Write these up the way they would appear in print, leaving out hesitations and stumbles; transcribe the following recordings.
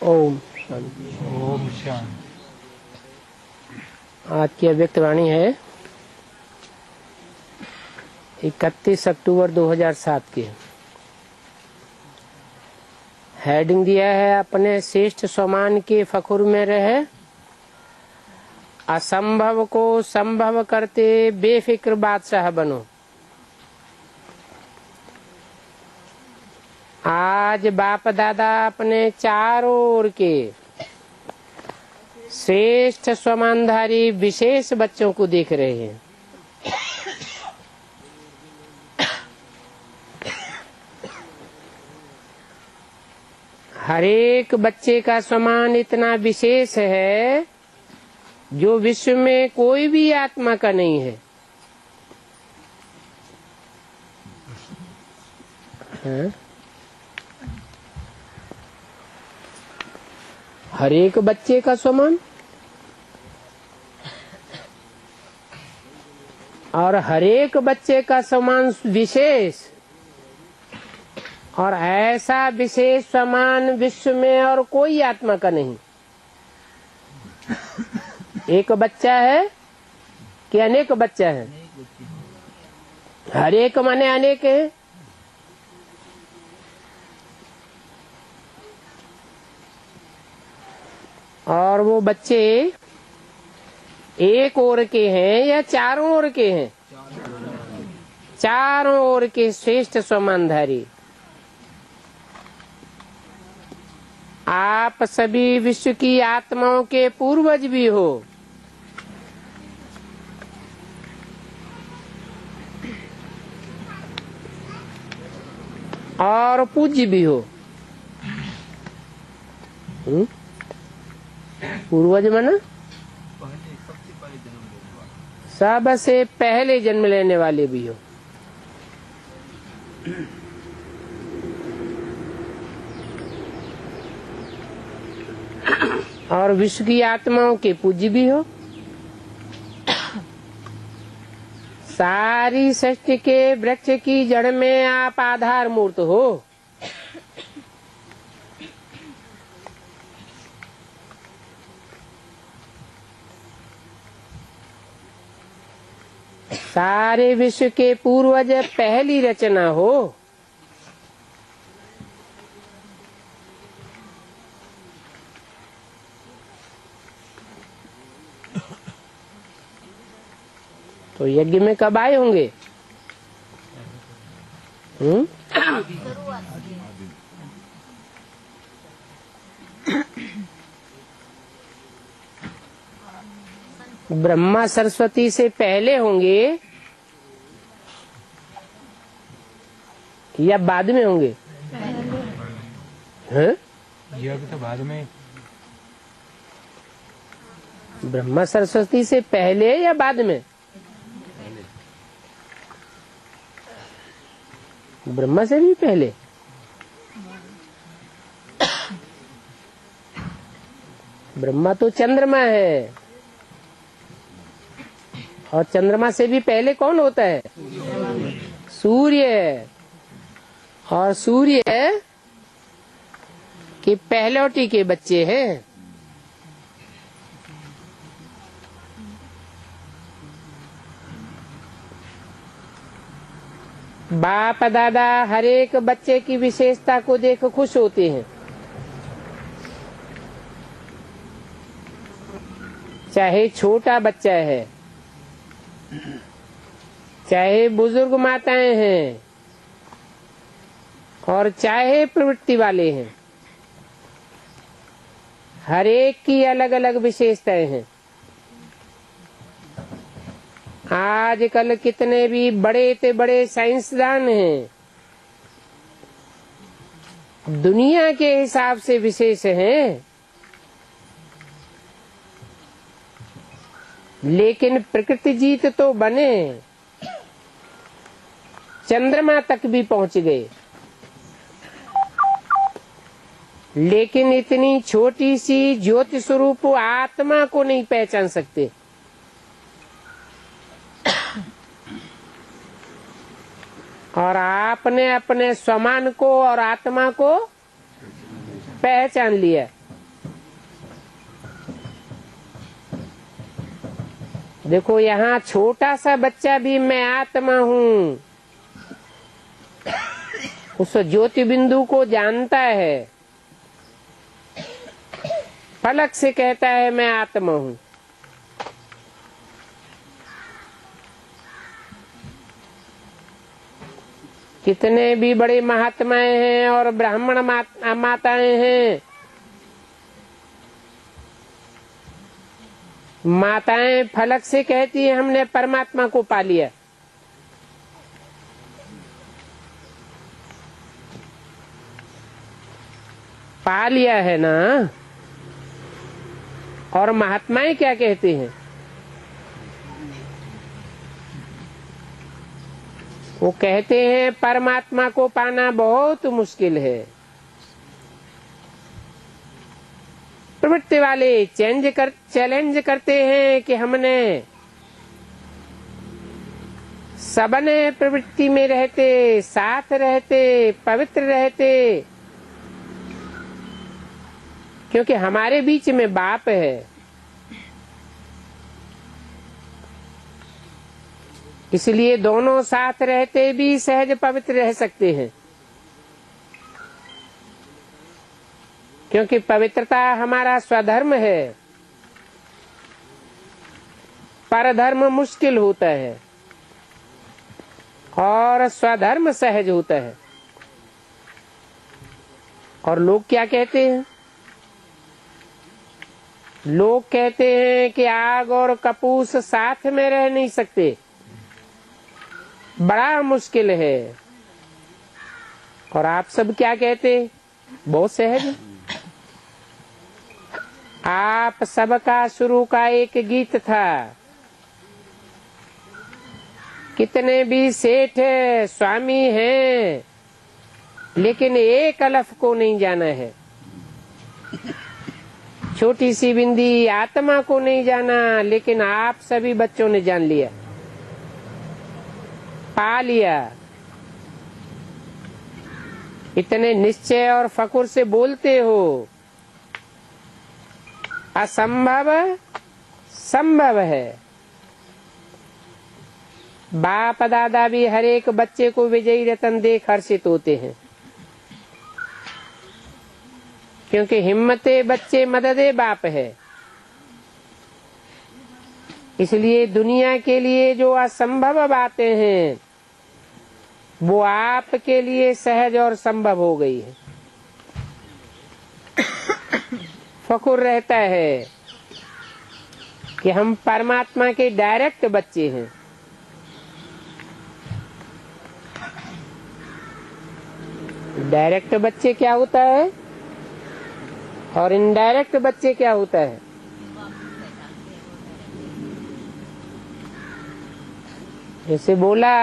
ओम शांति। ओम शांति। आज की अव्यक्त वाणी है 31 अक्टूबर 2007 की। हेडिंग दिया है अपने श्रेष्ठ स्वमान के फखुर में रहे, असंभव को संभव करते बेफिक्र बादशाह बनो। आज बाप दादा अपने चारों ओर के श्रेष्ठ स्वमानधारी विशेष बच्चों को देख रहे हैं। हर एक बच्चे का स्वमान इतना विशेष है जो विश्व में कोई भी आत्मा का नहीं है। हाँ? हर एक बच्चे का समान और हर एक बच्चे का समान विशेष, और ऐसा विशेष समान विश्व में और कोई आत्मा का नहीं। एक बच्चा है कि अनेक बच्चा है? हर एक माने अनेक है। और वो बच्चे एक ओर के हैं या चारों ओर के हैं? चारों ओर के श्रेष्ठ स्वमानधारी। आप सभी विश्व की आत्माओं के पूर्वज भी हो और पूज्य भी हो। पूर्वज माना सबसे पहले जन्म लेने वाले भी हो। और विश्व की आत्माओं के पूज्य भी हो। सारी सृष्टि के वृक्ष की जड़ में आप आधार मूर्त हो। सारे विश्व के पूर्वज पहली रचना हो। तो यज्ञ में कब आए होंगे? ब्रह्मा सरस्वती से पहले होंगे या बाद में होंगे? हैं? यज्ञ तो बाद में। ब्रह्मा सरस्वती से पहले या बाद में? ब्रह्मा से भी पहले। ब्रह्मा तो चंद्रमा है, और चंद्रमा से भी पहले कौन होता है? सूर्य। और सूर्य के पहलौटी के बच्चे हैं। बाप दादा हर एक बच्चे की विशेषता को देख खुश होते हैं। चाहे छोटा बच्चा है, चाहे बुजुर्ग माताएं हैं, और चाहे प्रवृत्ति वाले हैं, हर एक की अलग अलग विशेषताएं हैं। आजकल कितने भी बड़े से बड़े साइंसदान हैं, दुनिया के हिसाब से विशेष हैं, लेकिन प्रकृति जीत तो बने, चंद्रमा तक भी पहुंच गए, लेकिन इतनी छोटी सी ज्योति स्वरूप आत्मा को नहीं पहचान सकते। और आपने अपने स्वमान को और आत्मा को पहचान लिया। देखो यहाँ छोटा सा बच्चा भी मैं आत्मा हूँ उस ज्योति बिंदु को जानता है, पलक से कहता है मैं आत्मा हूँ। कितने भी बड़े महात्माएं हैं और ब्राह्मण माताएं हैं, माताएं फलक से कहती है हमने परमात्मा को पा लिया। पा लिया है ना। और महात्माएं क्या कहते हैं? वो कहते हैं परमात्मा को पाना बहुत मुश्किल है। प्रवृत्ति वाले चैलेंज करते हैं कि हमने सबने प्रवृत्ति में रहते, साथ रहते, पवित्र रहते, क्योंकि हमारे बीच में बाप है, इसलिए दोनों साथ रहते भी सहज पवित्र रह सकते हैं। क्योंकि पवित्रता हमारा स्वधर्म है, परधर्म मुश्किल होता है और स्वधर्म सहज होता है। और लोग क्या कहते हैं? लोग कहते हैं कि आग और कपूस साथ में रह नहीं सकते, बड़ा मुश्किल है। और आप सब क्या कहते? बहुत सहज। आप सबका शुरू का एक गीत था, कितने भी सेठ स्वामी हैं, लेकिन एक अलफ को नहीं जाना है। छोटी सी बिंदी आत्मा को नहीं जाना, लेकिन आप सभी बच्चों ने जान लिया, पा लिया। इतने निश्चय और फकुर से बोलते हो। असंभव संभव है। बाप दादा भी हर एक बच्चे को विजयी रतन देख हर्षित होते हैं, क्योंकि हिम्मते बच्चे मददे बाप है। इसलिए दुनिया के लिए जो असंभव बातें हैं वो आपके लिए सहज और संभव हो गई है। फकुर रहता है कि हम परमात्मा के डायरेक्ट बच्चे हैं। डायरेक्ट बच्चे क्या होता है और इनडायरेक्ट बच्चे क्या होता है? जैसे बोला,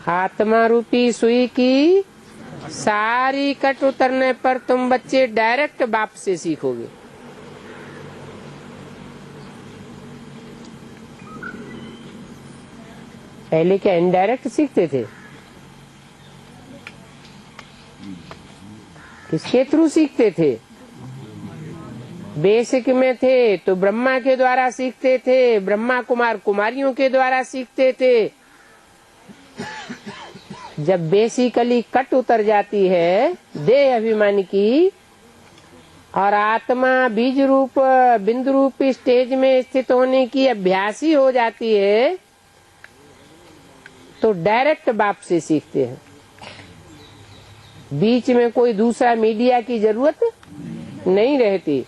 आत्मा रूपी सुई की सारी कट उतरने पर तुम बच्चे डायरेक्ट बाप से सीखोगे। पहले क्या इनडायरेक्ट सीखते थे? किसके थ्रू सीखते थे? बेसिक में थे तो ब्रह्मा के द्वारा सीखते थे, ब्रह्मा कुमार कुमारियों के द्वारा सीखते थे। जब बेसिकली कट उतर जाती है देह अभिमान की और आत्मा बीज रूप बिंदु रूप स्टेज में स्थित होने की अभ्यासी हो जाती है, तो डायरेक्ट बाप से सीखते हैं। बीच में कोई दूसरा मीडिया की जरूरत नहीं रहती।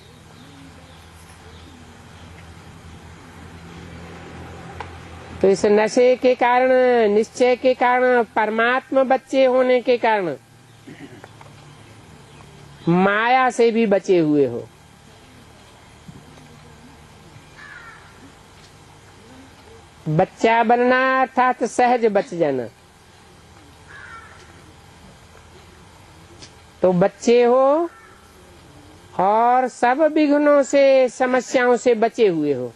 तो इस नशे के कारण, निश्चय के कारण, परमात्मा बच्चे होने के कारण माया से भी बचे हुए हो। बच्चा बनना अर्थात सहज बच जाना। तो बच्चे हो और सब विघ्नों से, समस्याओं से बचे हुए हो।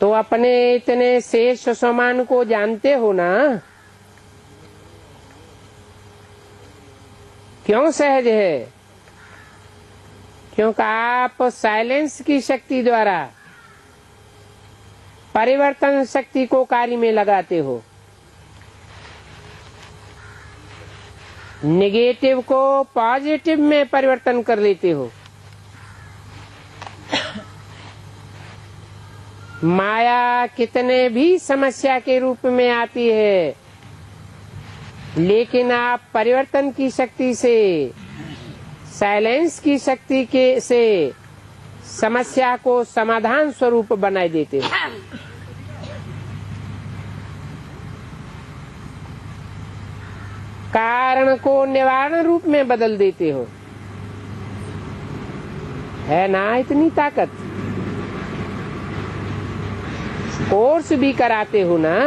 तो अपने इतने शेष समान को जानते हो ना। क्यों सहज है? क्योंकि आप साइलेंस की शक्ति द्वारा परिवर्तन शक्ति को कार्य में लगाते हो। नेगेटिव को पॉजिटिव में परिवर्तन कर लेते हो। माया कितने भी समस्या के रूप में आती है, लेकिन आप परिवर्तन की शक्ति से, साइलेंस की शक्ति से समस्या को समाधान स्वरूप बनाए देते हो। कारण को निवारण रूप में बदल देते हो। है ना इतनी ताकत? कोर्स भी कराते हो ना,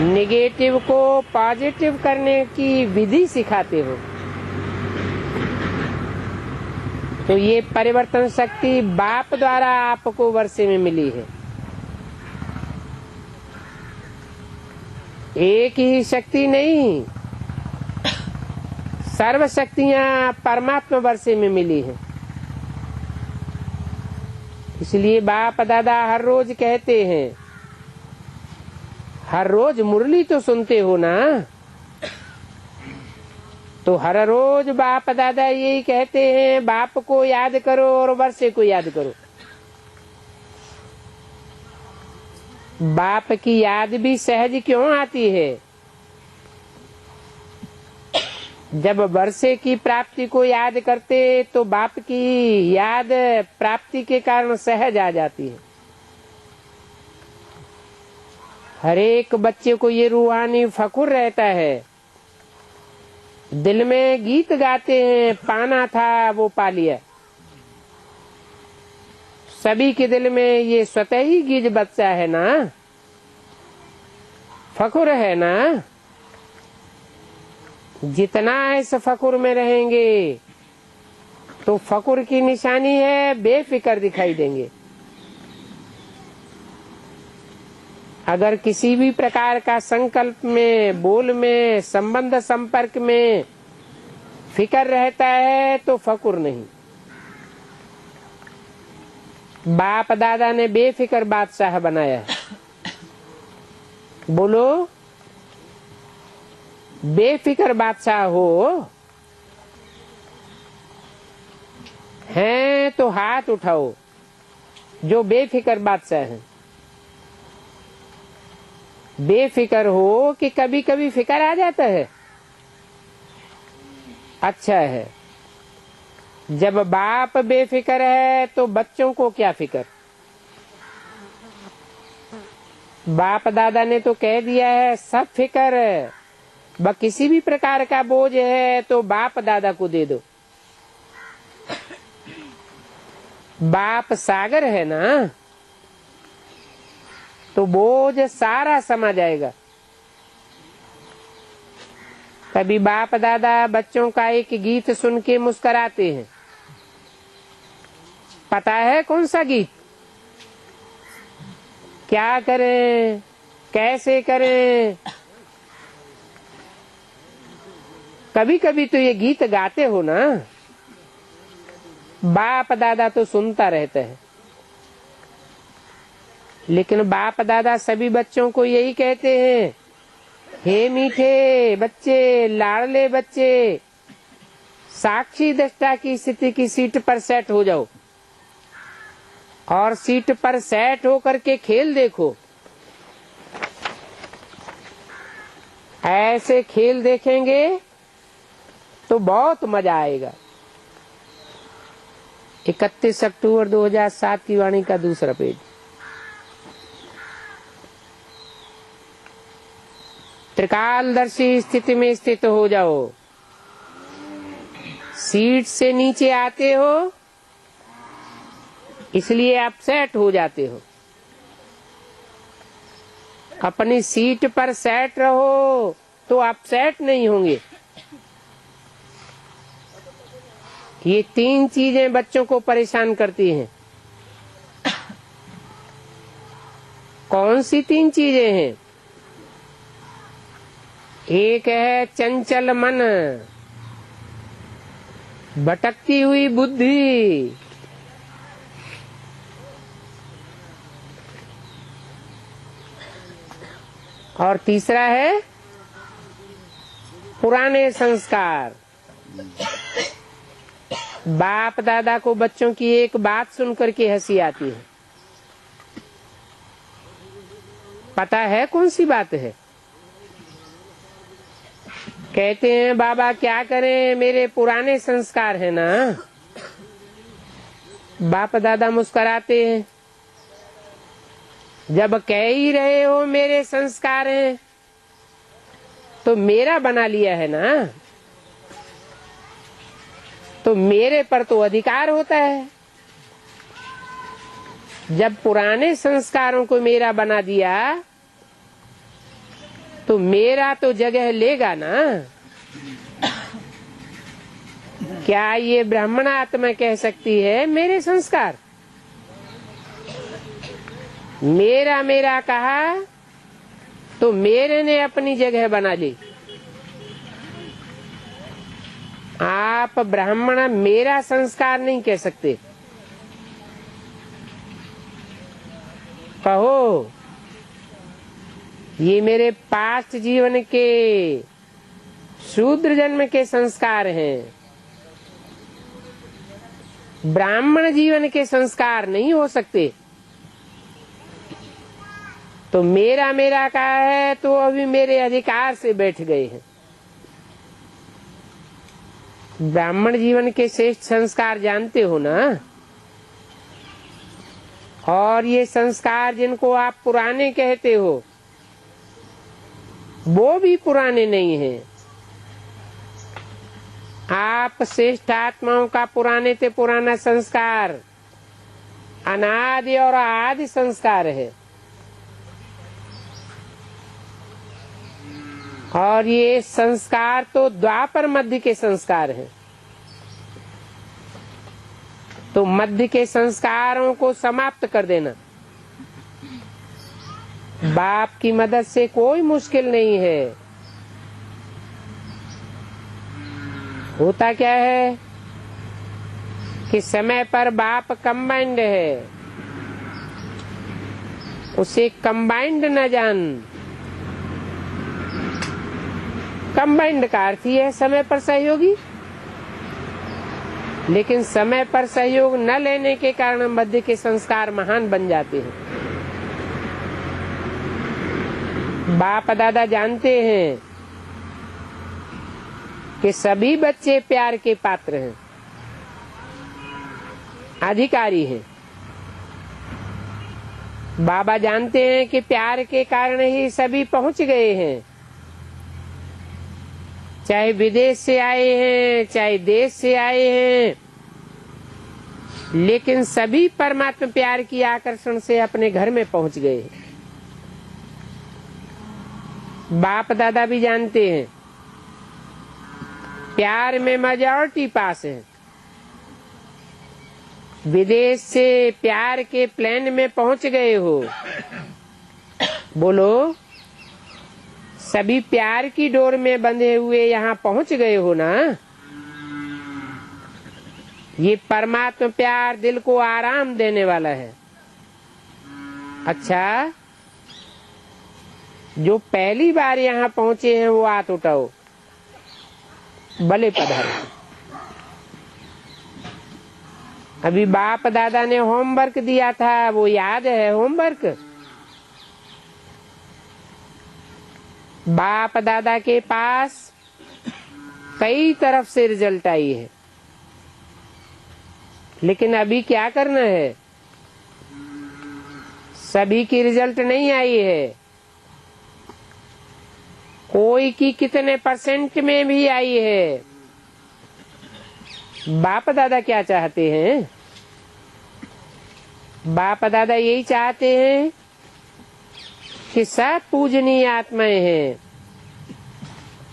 नेगेटिव को पॉजिटिव करने की विधि सिखाते हो। तो ये परिवर्तन शक्ति बाप द्वारा आपको वर्षे में मिली है। एक ही शक्ति नहीं, सर्व शक्तियां परमात्मा वर्षे में मिली है। इसलिए बाप दादा हर रोज कहते हैं, हर रोज मुरली तो सुनते हो ना, तो हर रोज बाप दादा यही कहते हैं, बाप को याद करो और वर्षे को याद करो। बाप की याद भी सहज क्यों आती है? जब वर्षे की प्राप्ति को याद करते तो बाप की याद प्राप्ति के कारण सहज आ जाती है। हर एक बच्चे को ये रूहानी फखुर रहता है, दिल में गीत गाते हैं, पाना था वो पा लिया। सभी के दिल में ये स्वतः ही गीत बच्चा है ना, फखुर है ना। जितना इस फकुर में रहेंगे तो फकुर की निशानी है बेफिक्र दिखाई देंगे। अगर किसी भी प्रकार का संकल्प में, बोल में, संबंध संपर्क में फिक्र रहता है तो फकुर नहीं। बाप दादा ने बेफिक्र बादशाह बनाया है। बोलो, बेफिक्र बादशाह हो हैं तो हाथ उठाओ जो बेफिक्र बादशाह है। बेफिक्र हो कि कभी कभी फिक्र आ जाता है, अच्छा है। जब बाप बेफिक्र है तो बच्चों को क्या फिक्र? बाप दादा ने तो कह दिया है सब फिक्र, किसी भी प्रकार का बोझ है तो बाप दादा को दे दो। बाप सागर है ना, तो बोझ सारा समा जाएगा। कभी बाप दादा बच्चों का एक गीत सुन के मुस्कुराते हैं। पता है कौन सा गीत? क्या करें, कैसे करें? कभी कभी तो ये गीत गाते हो ना, बाप दादा तो सुनता रहता है। लेकिन बाप दादा सभी बच्चों को यही कहते हैं, हे मीठे बच्चे, लाडले बच्चे, साक्षी दृष्टा की स्थिति की सीट पर सेट हो जाओ और सीट पर सेट होकर के खेल देखो। ऐसे खेल देखेंगे तो बहुत मजा आएगा। 31 अक्टूबर 2007 की वाणी का दूसरा पेज। त्रिकालदर्शी स्थिति में स्थित हो जाओ। सीट से नीचे आते हो इसलिए अपसेट हो जाते हो। अपनी सीट पर सेट रहो तो अपसेट नहीं होंगे। ये 3 चीजें बच्चों को परेशान करती हैं। कौन सी 3 चीजें हैं? एक है चंचल मन, भटकती हुई बुद्धि, और तीसरा है पुराने संस्कार। बाप दादा को बच्चों की एक बात सुनकर के हंसी आती है। पता है कौन सी बात है? कहते हैं बाबा क्या करें, मेरे पुराने संस्कार है ना। बाप दादा मुस्कुराते हैं, जब कह ही रहे हो मेरे संस्कार हैं तो मेरा बना लिया है ना, तो मेरे पर तो अधिकार होता है। जब पुराने संस्कारों को मेरा बना दिया तो मेरा तो जगह लेगा ना। क्या ये ब्राह्मण आत्मा कह सकती है मेरे संस्कार? मेरा मेरा कहा तो मेरे ने अपनी जगह बना ली। आप ब्राह्मण मेरा संस्कार नहीं कह सकते। कहो ये मेरे पास्ट जीवन के शूद्र जन्म के संस्कार हैं, ब्राह्मण जीवन के संस्कार नहीं हो सकते। तो मेरा मेरा कहा है तो अभी मेरे अधिकार से बैठ गए हैं। ब्राह्मण जीवन के श्रेष्ठ संस्कार जानते हो ना, और ये संस्कार जिनको आप पुराने कहते हो वो भी पुराने नहीं हैं। आप श्रेष्ठ आत्माओं का पुराने से पुराना संस्कार अनादि और आदि संस्कार है, और ये संस्कार तो द्वापर मध्य के संस्कार हैं। तो मध्य के संस्कारों को समाप्त कर देना बाप की मदद से कोई मुश्किल नहीं है। होता क्या है कि समय पर बाप कंबाइंड है, उसे कंबाइंड न जान। कंबाइंड का अर्थ ही है समय पर सहयोगी, लेकिन समय पर सहयोग न लेने के कारण मध्य के संस्कार महान बन जाते हैं। बाप दादा जानते हैं कि सभी बच्चे प्यार के पात्र हैं, अधिकारी हैं। बाबा जानते हैं कि प्यार के कारण ही सभी पहुंच गए हैं, चाहे विदेश से आए हैं चाहे देश से आए हैं, लेकिन सभी परमात्मा प्यार की आकर्षण से अपने घर में पहुंच गए हैं। बाप दादा भी जानते हैं प्यार में मेजॉरिटी पास है। विदेश से प्यार के प्लेन में पहुंच गए हो, बोलो सभी प्यार की डोर में बंधे हुए यहाँ पहुंच गए हो ना। ये परमात्मा प्यार दिल को आराम देने वाला है। अच्छा, जो पहली बार यहाँ पहुंचे हैं वो हाथ उठाओ, भले पधारो। अभी बाप दादा ने होमवर्क दिया था, वो याद है होमवर्क? बाप दादा के पास कई तरफ से रिजल्ट आई है, लेकिन अभी क्या करना है? सभी की रिजल्ट नहीं आई है, कोई की कितने % में भी आई है। बाप दादा क्या चाहते हैं? बाप दादा यही चाहते हैं कि सब पूजनीय आत्माएं हैं।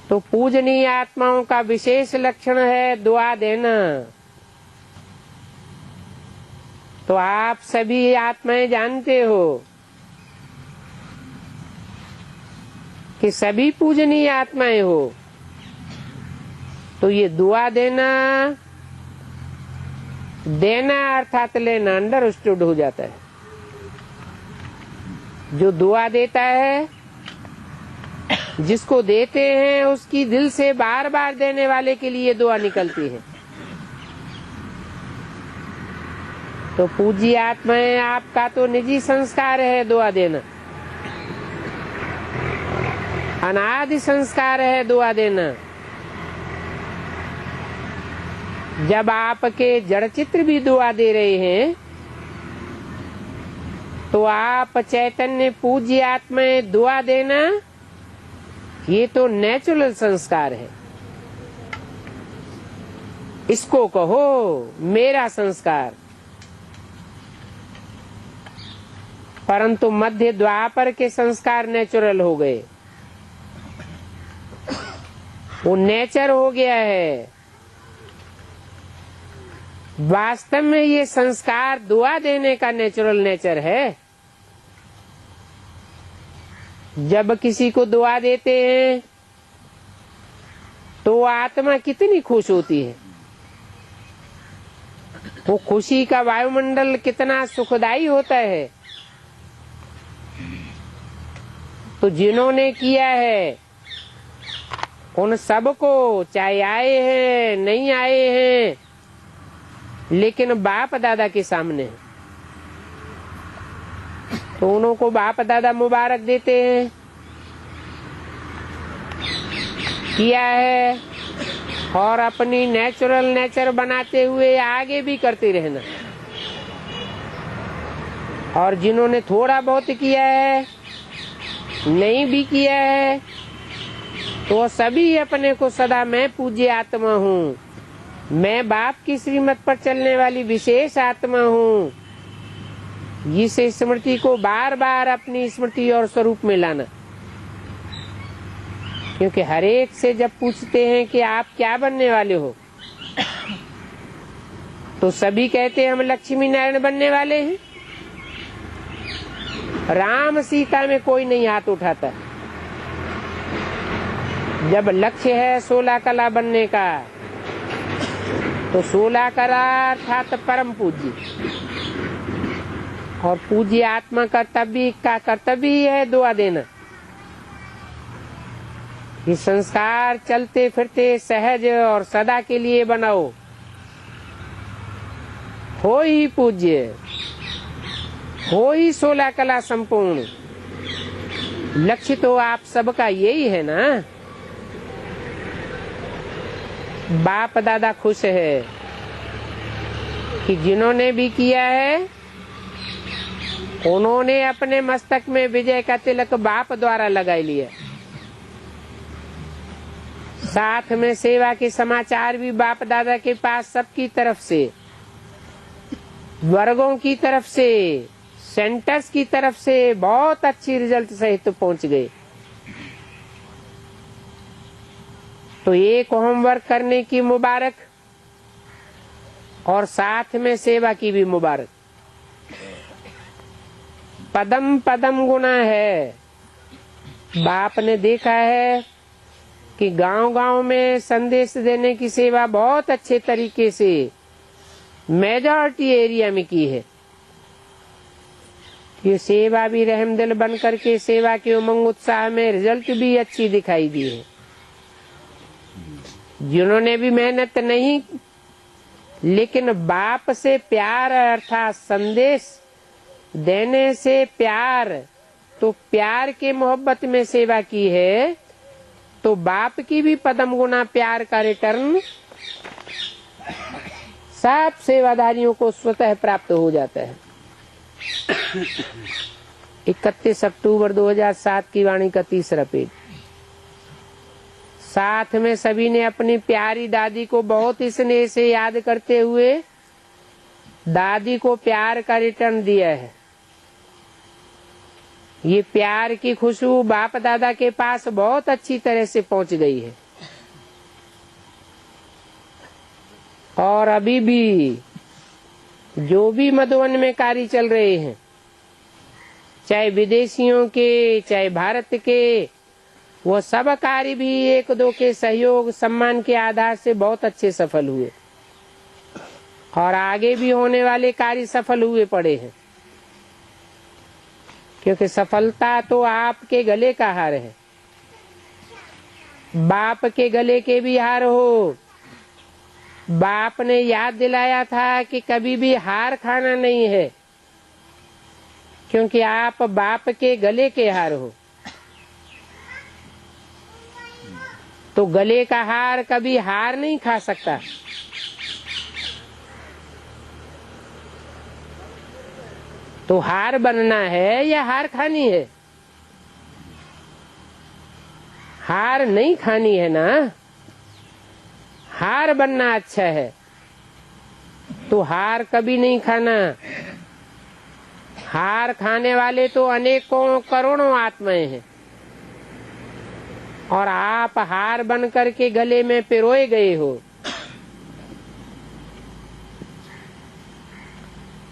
तो पूजनीय आत्माओं का विशेष लक्षण है दुआ देना। तो आप सभी आत्माएं जानते हो कि सभी पूजनीय आत्माएं हो, तो ये दुआ देना अर्थात लेना अंडरस्टूड हो जाता है। जो दुआ देता है, जिसको देते हैं, उसकी दिल से बार बार देने वाले के लिए दुआ निकलती है। तो पूज्य आत्माएं, आपका तो निजी संस्कार है दुआ देना, अनादि संस्कार है दुआ देना। जब आपके जड़ चित्र भी दुआ दे रहे हैं, तो आप चैतन्य पूज्य आत्माएं दुआ देना, ये तो नेचुरल संस्कार है। इसको कहो मेरा संस्कार। परंतु मध्य द्वापर के संस्कार नेचुरल हो गए, वो नेचर हो गया है। वास्तव में ये संस्कार दुआ देने का नेचुरल नेचर है। जब किसी को दुआ देते हैं तो आत्मा कितनी खुश होती है, वो खुशी का वायुमंडल कितना सुखदायी होता है। तो जिन्होंने किया है उन सबको, चाहे आए हैं नहीं आए हैं, लेकिन बाप दादा के सामने, तो उनको बाप दादा मुबारक देते हैं। किया है और अपनी नेचुरल नेचर बनाते हुए आगे भी करते रहना। और जिन्होंने थोड़ा बहुत किया है, नहीं भी किया है, तो सभी अपने को सदा मैं पूज्य आत्मा हूँ, मैं बाप की श्रीमत पर चलने वाली विशेष आत्मा हूँ, इस स्मृति को बार बार अपनी स्मृति और स्वरूप में लाना। क्योंकि हर एक से जब पूछते हैं कि आप क्या बनने वाले हो, तो सभी कहते हैं हम लक्ष्मी नारायण बनने वाले हैं। राम सीता में कोई नहीं हाथ उठाता। जब लक्ष्य है 16 कला बनने का, तो 16 कला अर्थात परम पूज्य, और पूज्य आत्मा कर्तव्य का कर्तव्य ही है दुआ देना। ये संस्कार चलते फिरते सहज और सदा के लिए बनाओ। हो ही पूज्य, हो ही 16 कला संपूर्ण। लक्ष्य तो आप सबका यही है ना। बाप दादा खुश है कि जिन्होंने भी किया है, उन्होंने अपने मस्तक में विजय का तिलक बाप द्वारा लगा लिया। साथ में सेवा के समाचार भी बाप दादा के पास सबकी तरफ से, वर्गों की तरफ से, सेंटर्स की तरफ से बहुत अच्छी रिजल्ट सहित पहुंच गए। तो एक होमवर्क करने की मुबारक और साथ में सेवा की भी मुबारक। पदम पदम गुना है। बाप ने देखा है कि गांव-गांव में संदेश देने की सेवा बहुत अच्छे तरीके से मेजॉरिटी एरिया में की है। ये सेवा भी रहमदिल बन करके सेवा के उमंग उत्साह में रिजल्ट भी अच्छी दिखाई दी है। जिन्होंने भी मेहनत नहीं, लेकिन बाप से प्यार अर्थात संदेश देने से प्यार, तो प्यार के मोहब्बत में सेवा की है, तो बाप की भी पदम गुना प्यार का रिटर्न सब सेवादारियों को स्वतः प्राप्त हो जाता है। 31 अक्टूबर 2007 की वाणी का 3रा पेज। साथ में सभी ने अपनी प्यारी दादी को बहुत स्नेह से याद करते हुए दादी को प्यार का रिटर्न दिया है। ये प्यार की खुशबू बाप दादा के पास बहुत अच्छी तरह से पहुंच गई है। और अभी भी जो भी मधुवन में कार्य चल रहे हैं, चाहे विदेशियों के चाहे भारत के, वो सब कार्य भी एक दो के सहयोग सम्मान के आधार से बहुत अच्छे सफल हुए और आगे भी होने वाले कार्य सफल हुए पड़े हैं, क्योंकि सफलता तो आपके गले का हार है। बाप के गले के भी हार हो। बाप ने याद दिलाया था कि कभी भी हार खाना नहीं है, क्योंकि आप बाप के गले के हार हो। तो गले का हार कभी हार नहीं खा सकता। तो हार बनना है या हार खानी है? हार नहीं खानी है ना, हार बनना अच्छा है। तो हार कभी नहीं खाना। हार खाने वाले तो अनेकों करोड़ों आत्माएं हैं और आप हार बन करके गले में पिरोए गए हो।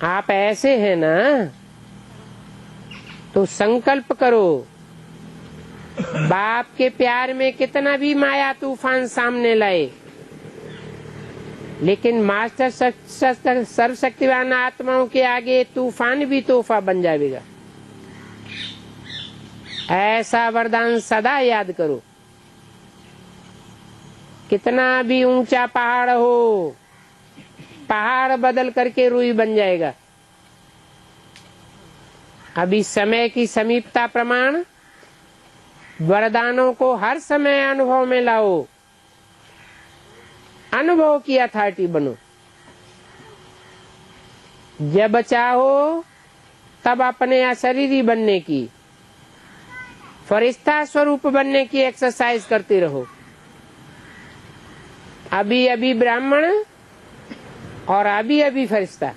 आप ऐसे हैं ना, तो संकल्प करो। बाप के प्यार में कितना भी माया तूफान सामने लाए, लेकिन मास्टर सर्वशक्तिवान आत्माओं के आगे तूफान भी तोहफा बन जाएगा। ऐसा वरदान सदा याद करो। कितना भी ऊंचा पहाड़ हो, पहाड़ बदल करके रुई बन जाएगा। अभी समय की समीपता प्रमाण वरदानों को हर समय अनुभव में लाओ। अनुभव की अथॉरिटी बनो। जब चाहो तब अपने अशरीरी बनने की, फरिश्ता स्वरूप बनने की एक्सरसाइज करते रहो। अभी अभी ब्राह्मण और अभी अभी फरिश्ता,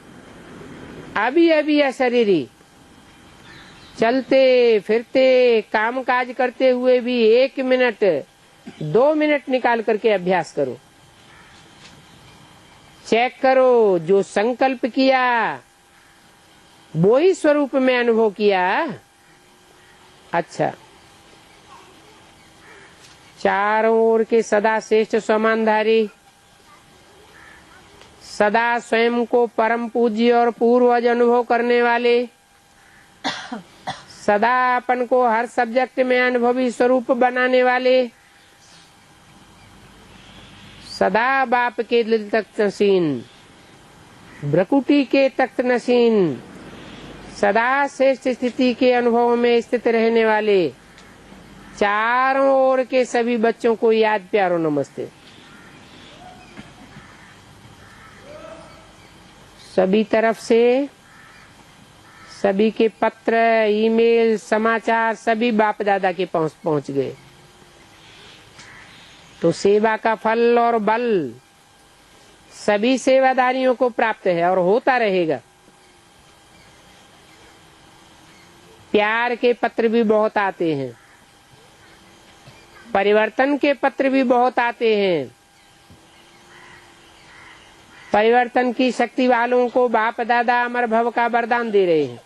अभी अभी अशरीरी। चलते फिरते काम काज करते हुए भी 1 मिनट 2 मिनट निकाल करके अभ्यास करो। चेक करो, जो संकल्प किया वो ही स्वरूप में अनुभव किया। अच्छा, चारों ओर के सदा श्रेष्ठ समानधारी, सदा स्वयं को परम पूज्य और पूर्वज अनुभव करने वाले, सदा अपन को हर सब्जेक्ट में अनुभवी स्वरूप बनाने वाले, सदा बाप के दिल तख्त नशीन, भ्रकुटी के तख्त नशीन, सदा श्रेष्ठ स्थिति के अनुभव में स्थित रहने वाले चारों ओर के सभी बच्चों को याद प्यारो नमस्ते। सभी तरफ से सभी के पत्र, ईमेल, समाचार सभी बाप दादा के पहुंच गए। तो सेवा का फल और बल सभी सेवादारियों को प्राप्त है और होता रहेगा। प्यार के पत्र भी बहुत आते हैं, परिवर्तन के पत्र भी बहुत आते हैं। परिवर्तन की शक्ति वालों को बाप दादा अमर भव का वरदान दे रहे हैं।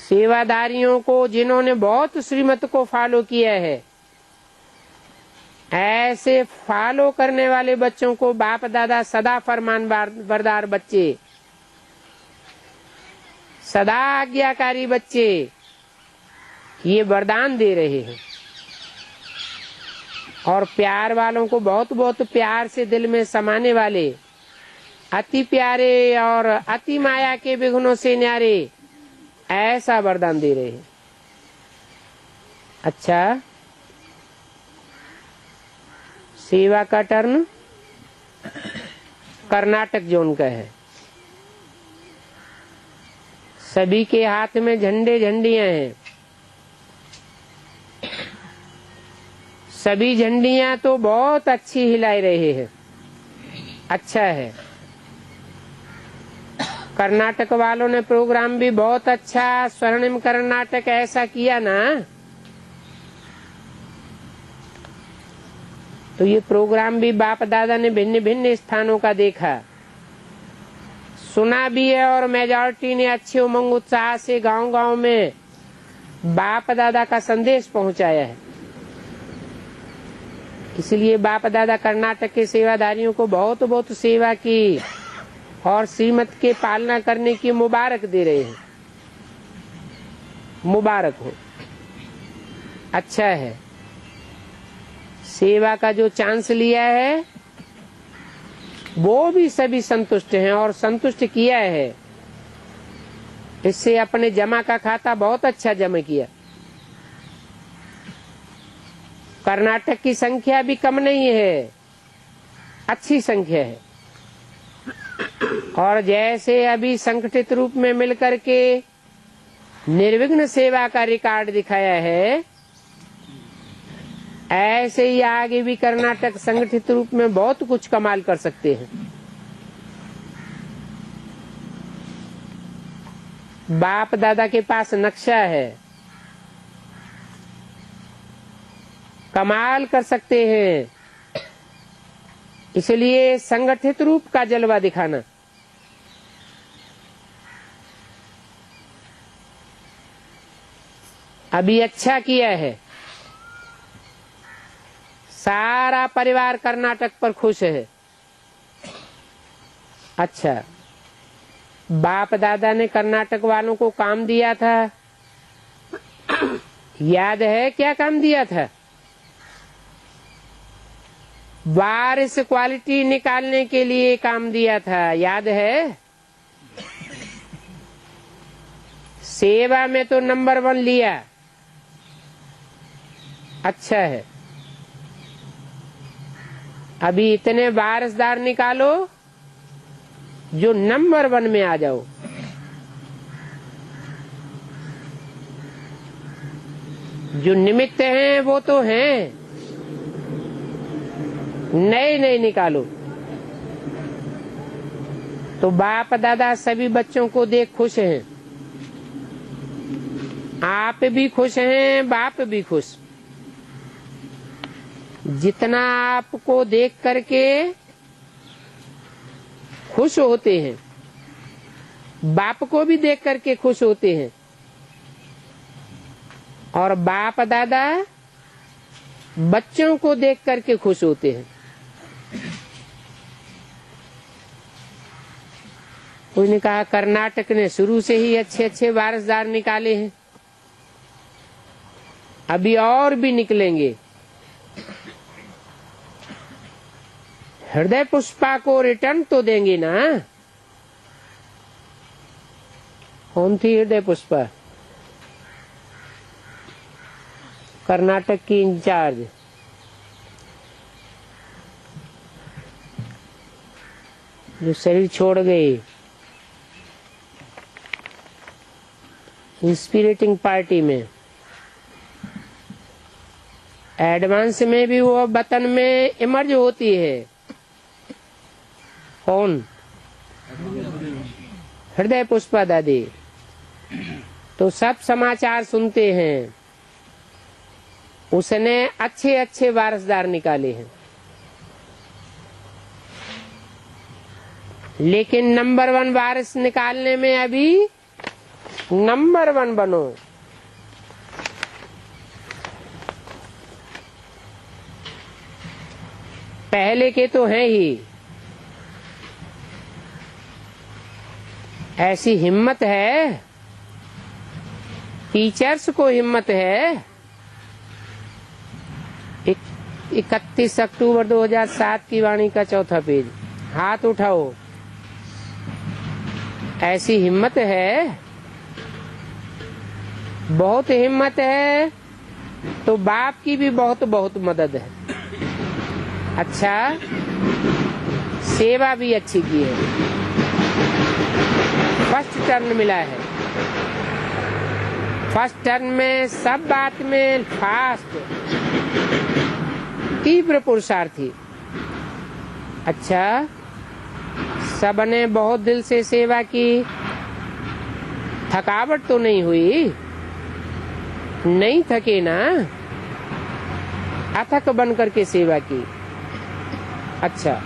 सेवादारियों को, जिन्होंने बहुत श्रीमत को फॉलो किया है, ऐसे फॉलो करने वाले बच्चों को बाप दादा सदा फरमान बरदार बच्चे, सदा आज्ञाकारी बच्चे, ये वरदान दे रहे हैं। और प्यार वालों को बहुत बहुत प्यार से दिल में समाने वाले, अति प्यारे और अति माया के विघ्नों से न्यारे, ऐसा वरदान दे रहे हैं। अच्छा, सेवा का टर्न कर्नाटक जोन का है। सभी के हाथ में झंडे झंडियां हैं। सभी झंडियां तो बहुत अच्छी हिला रहे हैं। अच्छा है, कर्नाटक वालों ने प्रोग्राम भी बहुत अच्छा, स्वर्णिम कर्नाटक ऐसा किया ना, तो ये प्रोग्राम भी बाप दादा ने भिन्न भिन्न स्थानों का देखा, सुना भी है और मेजॉरिटी ने अच्छे उमंग उत्साह से गांव गांव में बाप दादा का संदेश पहुंचाया है। इसलिए बाप दादा कर्नाटक के सेवादारियों को बहुत बहुत सेवा की और श्रीमत के पालना करने की मुबारक दे रहे हैं। मुबारक हो, अच्छा है। सेवा का जो चांस लिया है वो भी सभी संतुष्ट हैं और संतुष्ट किया है। इससे अपने जमा का खाता बहुत अच्छा जमा किया। कर्नाटक की संख्या भी कम नहीं है, अच्छी संख्या है। और जैसे अभी संगठित रूप में मिलकर के निर्विघ्न सेवा का रिकॉर्ड दिखाया है, ऐसे ही आगे भी कर्नाटक संगठित रूप में बहुत कुछ कमाल कर सकते हैं। बाप दादा के पास नक्शा है, कमाल कर सकते हैं। इसलिए संगठित रूप का जलवा दिखाना। अभी अच्छा किया है, सारा परिवार कर्नाटक पर खुश है। अच्छा, बाप दादा ने कर्नाटक वालों को काम दिया था, याद है क्या काम दिया था? वारिस क्वालिटी निकालने के लिए काम दिया था, याद है? सेवा में तो नंबर 1 लिया, अच्छा है। अभी इतने वारिसदार निकालो जो नंबर 1 में आ जाओ। जो निमित्त हैं वो तो हैं, नए नए निकालो। तो बाप दादा सभी बच्चों को देख खुश हैं, आप भी खुश हैं, बाप भी खुश। जितना आपको देख करके खुश होते हैं, बाप को भी देख करके खुश होते हैं। और बाप दादा बच्चों को देख करके खुश होते हैं। उसने कहा कर्नाटक ने शुरू से ही अच्छे अच्छे वारिसदार निकाले हैं, अभी और भी निकलेंगे। हृदय पुष्पा को रिटर्न तो देंगे ना? कौन थी हृदय पुष्पा? कर्नाटक की इंचार्ज। जो शरीर छोड़ गई इंस्पिरेटिंग पार्टी में, एडवांस में भी वो वतन में इमर्ज होती है। कौन? हृदय पुष्पा दादी। तो सब समाचार सुनते हैं, उसने अच्छे अच्छे वारिसदार निकाले हैं। लेकिन नंबर 1 वारिस निकालने में अभी नंबर 1 बनो। पहले के तो हैं ही। ऐसी हिम्मत है, टीचर्स को हिम्मत है। 31 अक्टूबर 2007 की वाणी का 4था पेज, हाथ उठाओ। ऐसी हिम्मत है, बहुत हिम्मत है। तो बाप की भी बहुत बहुत मदद है। अच्छा, सेवा भी अच्छी की है, फर्स्ट टर्न मिला है। फर्स्ट टर्न में सब बात में फास्ट, तीव्र पुरुषार्थी। अच्छा, सबने बहुत दिल से सेवा की, थकावट तो नहीं हुई? नहीं थके ना, अथक बन करके सेवा की। अच्छा,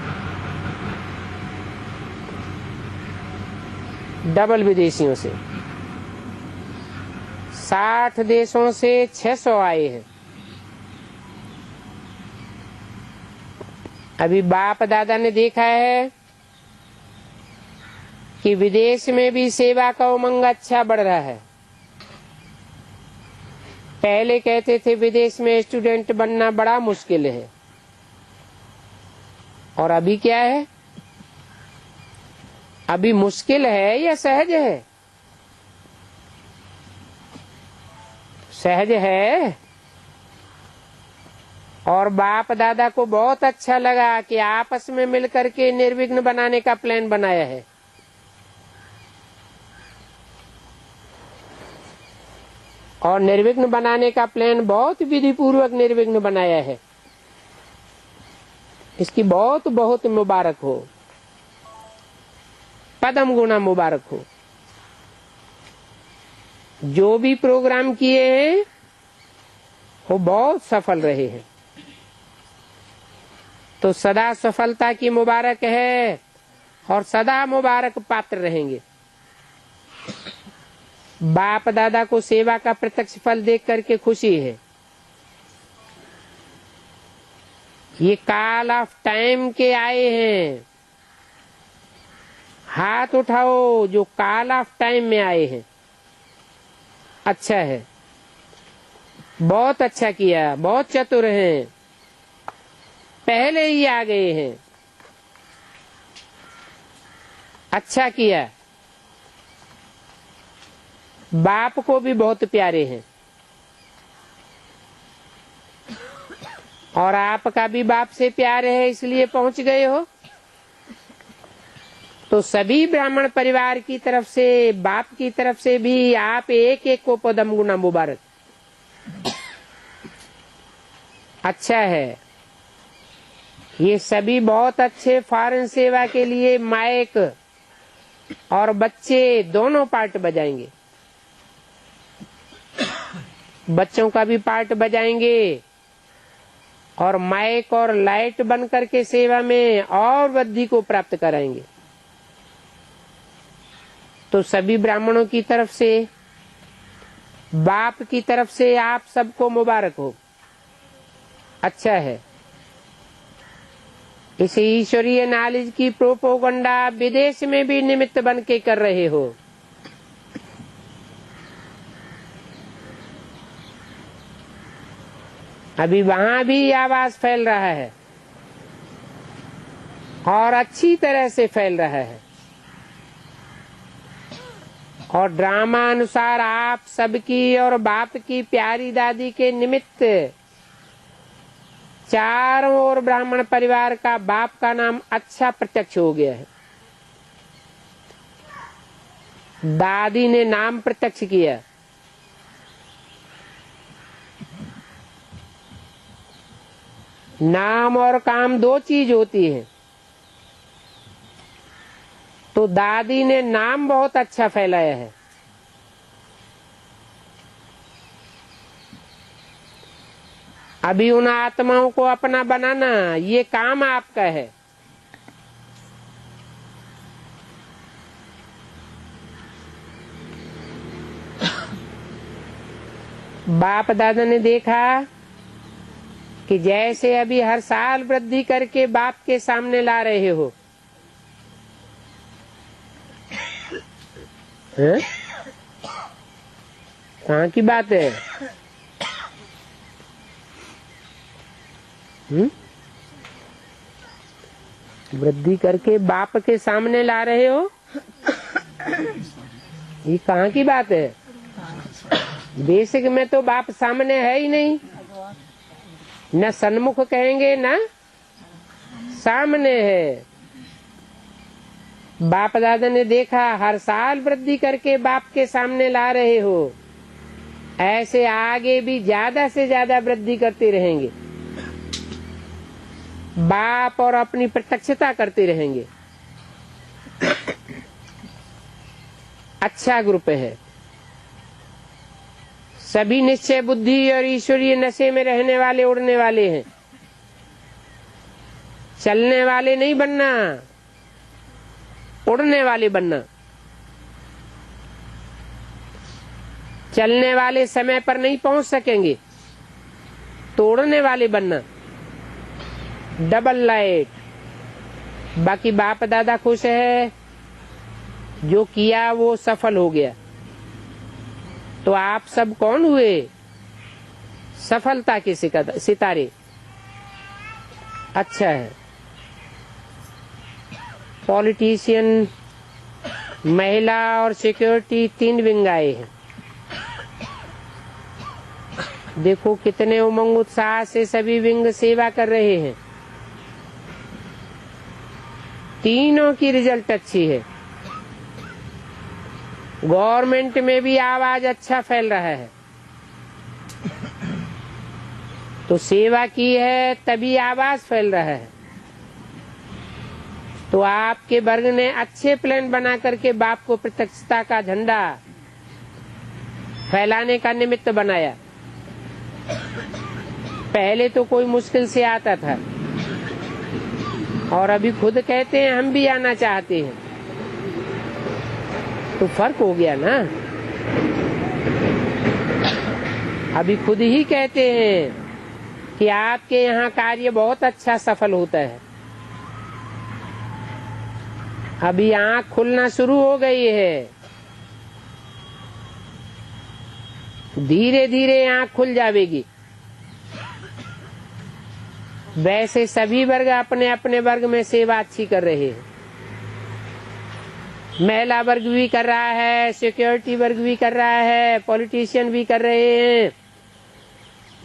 डबल विदेशियों से 60 देशों से 600 आए हैं। अभी बाप दादा ने देखा है कि विदेश में भी सेवा का उमंग अच्छा बढ़ रहा है। पहले कहते थे विदेश में स्टूडेंट बनना बड़ा मुश्किल है, और अभी क्या है? अभी मुश्किल है या सहज है? सहज है। और बाप दादा को बहुत अच्छा लगा कि आपस में मिलकर के निर्विघ्न बनाने का प्लान बनाया है। और निर्विघ्न बनाने का प्लान बहुत विधि पूर्वक निर्विघ्न बनाया है। इसकी बहुत बहुत मुबारक हो, पदम गुना मुबारक हो। जो भी प्रोग्राम किए हैं वो बहुत सफल रहे हैं, तो सदा सफलता की मुबारक है और सदा मुबारक पात्र रहेंगे। बाप दादा को सेवा का प्रत्यक्ष फल देख करके खुशी है। ये कॉल ऑफ टाइम के आए हैं। हाथ उठाओ जो कॉल ऑफ टाइम में आए हैं। अच्छा है, बहुत अच्छा किया, बहुत चतुर हैं, पहले ही आ गए हैं। अच्छा किया। बाप को भी बहुत प्यारे हैं, और आपका भी बाप से प्यार है इसलिए पहुंच गए हो। तो सभी ब्राह्मण परिवार की तरफ से, बाप की तरफ से भी आप एक एक को पदम गुना मुबारक। अच्छा है। ये सभी बहुत अच्छे फॉरेन सेवा के लिए माइक और बच्चे दोनों पार्ट बजाएंगे। बच्चों का भी पार्ट बजाएंगे और माइक और लाइट बन करके सेवा में और वृद्धि को प्राप्त कराएंगे। तो सभी ब्राह्मणों की तरफ से, बाप की तरफ से आप सबको मुबारक हो। अच्छा है। इस ईश्वरीय नॉलेज की प्रोपोगंडा विदेश में भी निमित्त बन के कर रहे हो। अभी वहां भी आवाज फैल रहा है और अच्छी तरह से फैल रहा है। और ड्रामा अनुसार आप सबकी और बाप की प्यारी दादी के निमित्त चारों ओर ब्राह्मण परिवार का बाप का नाम अच्छा प्रत्यक्ष हो गया है। दादी ने नाम प्रत्यक्ष किया। नाम और काम दो चीज होती है। तो दादी ने नाम बहुत अच्छा फैलाया है। अभी उन आत्माओं को अपना बनाना, ये काम आपका है। बाप दादा ने देखा कि जैसे अभी हर साल वृद्धि करके बाप के सामने ला रहे हो, कहाँ की बात है? वृद्धि करके बाप के सामने ला रहे हो, ये कहाँ की बात है? बेसिक में तो बाप सामने है ही नहीं, न सन्मुख कहेंगे न सामने है। बाप दादा ने देखा हर साल वृद्धि करके बाप के सामने ला रहे हो, ऐसे आगे भी ज्यादा से ज्यादा वृद्धि करते रहेंगे। बाप और अपनी प्रत्यक्षता करते रहेंगे। अच्छा ग्रुप है। सभी निश्चय बुद्धि और ईश्वरीय नशे में रहने वाले, उड़ने वाले हैं। चलने वाले नहीं बनना, उड़ने वाले बनना। चलने वाले समय पर नहीं पहुंच सकेंगे, तोड़ने वाले बनना। Double light. बाकी बाप दादा खुश है, जो किया वो सफल हो गया। तो आप सब कौन हुए? सफलता के सितारे। अच्छा है। पॉलिटिशियन, महिला और सिक्योरिटी 3 विंग आए हैं। देखो कितने उमंग उत्साह से सभी विंग सेवा कर रहे हैं। तीनों की रिजल्ट अच्छी है। गवर्नमेंट में भी आवाज अच्छा फैल रहा है। तो सेवा की है तभी आवाज फैल रहा है। तो आपके वर्ग ने अच्छे प्लान बना करके बाप को प्रत्यक्षता का झंडा फैलाने का निमित्त बनाया। पहले तो कोई मुश्किल से आता था और अभी खुद कहते हैं हम भी आना चाहते हैं। तो फर्क हो गया ना। अभी खुद ही कहते हैं कि आपके यहाँ कार्य बहुत अच्छा सफल होता है। अभी आँख खुलना शुरू हो गई है। धीरे धीरे आँख खुल जाएगी। वैसे सभी वर्ग अपने अपने वर्ग में सेवा अच्छी कर रहे हैं। महिला वर्ग भी कर रहा है, सिक्योरिटी वर्ग भी कर रहा है, पॉलिटिशियन भी कर रहे हैं।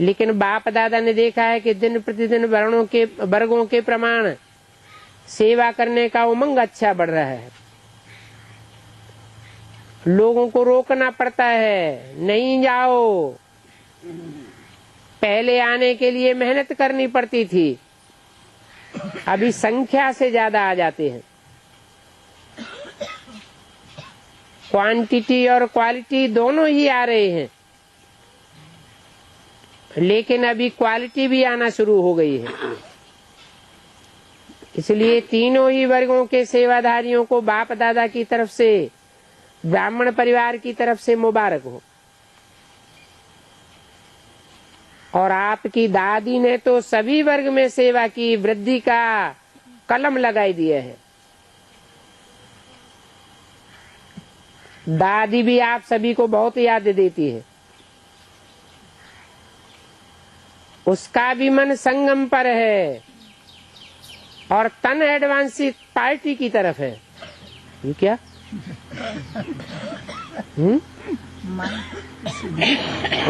लेकिन बाप दादा ने देखा है कि दिन प्रतिदिन वर्गों के प्रमाण सेवा करने का उमंग अच्छा बढ़ रहा है। लोगों को रोकना पड़ता है, नहीं जाओ। पहले आने के लिए मेहनत करनी पड़ती थी, अभी संख्या से ज्यादा आ जाते हैं। क्वांटिटी और क्वालिटी दोनों ही आ रहे हैं, लेकिन अभी क्वालिटी भी आना शुरू हो गई है। इसलिए तीनों ही वर्गों के सेवाधारियों को बाप दादा की तरफ से, ब्राह्मण परिवार की तरफ से मुबारक हो। और आपकी दादी ने तो सभी वर्ग में सेवा की, वृद्धि का कलम लगाई दिया है। दादी भी आप सभी को बहुत याद देती है। उसका भी मन संगम पर है और तन एडवांस पार्टी की तरफ है। ये क्या?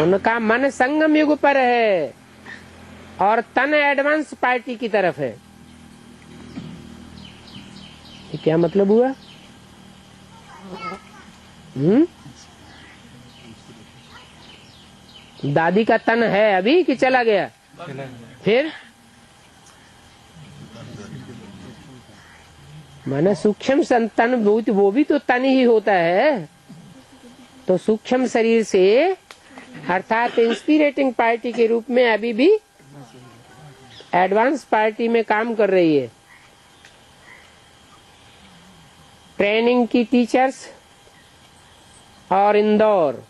उनका मन संगम युग पर है और तन एडवांस पार्टी की तरफ है। ये क्या मतलब हुआ? दादी का तन है अभी कि चला गया? फिर माने सूक्ष्म तन, वो भी तो तन ही होता है। तो सूक्ष्म शरीर से अर्थात इंस्पिरेटिंग पार्टी के रूप में अभी भी एडवांस पार्टी में काम कर रही है। ट्रेनिंग की टीचर्स और इंदौर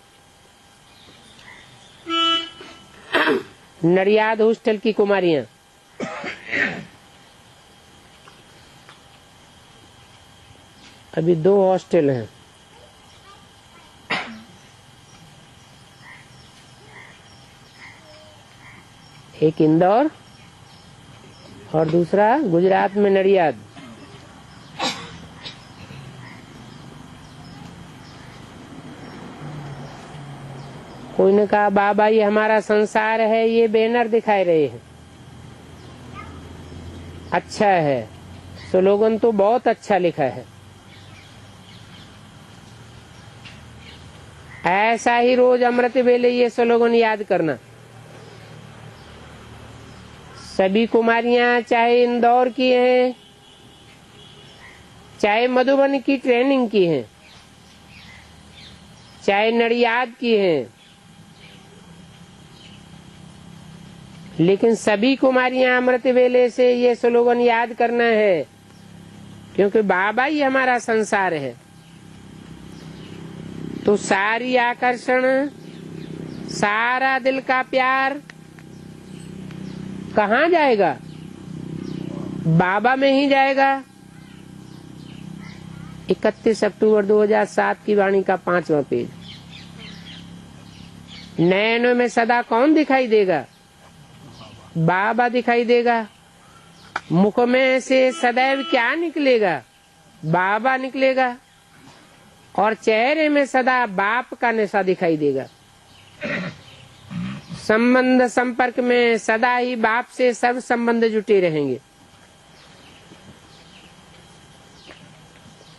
नडियाद हॉस्टल की कुमारियां, अभी 2 हॉस्टल हैं। एक इंदौर और दूसरा गुजरात में नडियाद। कोई ने कहा बाबा ये हमारा संसार है, ये बैनर दिखाई रहे हैं। अच्छा है, स्लोगन तो बहुत अच्छा लिखा है। ऐसा ही रोज अमृत वेले ये स्लोगन याद करना। सभी कुमारियां चाहे इंदौर की हैं, चाहे मधुबन की ट्रेनिंग की हैं, चाहे नडियाद की हैं, लेकिन सभी कुमारियां अमृत वेले से ये स्लोगन याद करना है, क्योंकि बाबा ही हमारा संसार है। तो सारी आकर्षण सारा दिल का प्यार कहाँ जाएगा? बाबा में ही जाएगा। 31 अक्टूबर 2007 की वाणी का 5वां पेज। नैनों में सदा कौन दिखाई देगा? बाबा दिखाई देगा। मुख में से सदैव क्या निकलेगा? बाबा निकलेगा। और चेहरे में सदा बाप का नशा दिखाई देगा। संबंध संपर्क में सदा ही बाप से सब संबंध जुटे रहेंगे।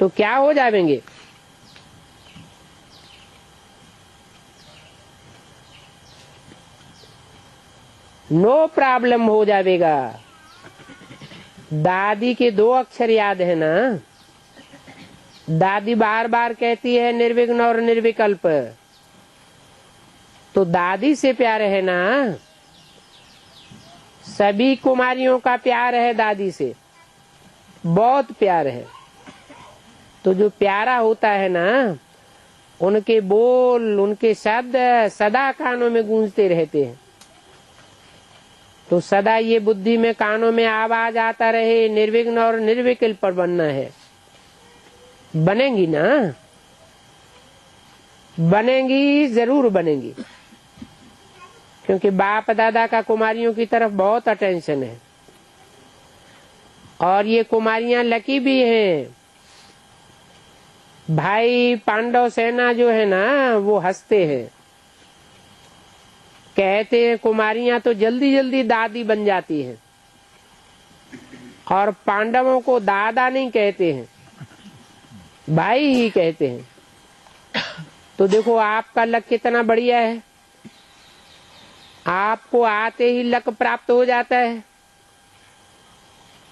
तो क्या हो जाएंगे? नो प्रॉब्लम हो जाएगा। दादी के 2 अक्षर याद है ना? दादी बार बार कहती है निर्विघ्न और निर्विकल्प। तो दादी से प्यार है ना? सभी कुमारियों का प्यार है दादी से, बहुत प्यार है। तो जो प्यारा होता है ना, उनके बोल, उनके शब्द सदा कानों में गूंजते रहते हैं। तो सदा ये बुद्धि में, कानों में आवाज आता रहे, निर्विघ्न और निर्विकल्प पर बनना है। बनेंगी ना? बनेंगी, जरूर बनेंगी। क्योंकि बाप दादा का कुमारियों की तरफ बहुत अटेंशन है। और ये कुमारियां लकी भी हैं। भाई पांडव सेना जो है ना, वो हंसते हैं, कहते हैं कुमारियां तो जल्दी जल्दी दादी बन जाती हैं। और पांडवों को दादा नहीं कहते हैं, भाई ही कहते हैं। तो देखो आपका लक कितना बढ़िया है। आपको आते ही लक प्राप्त हो जाता है।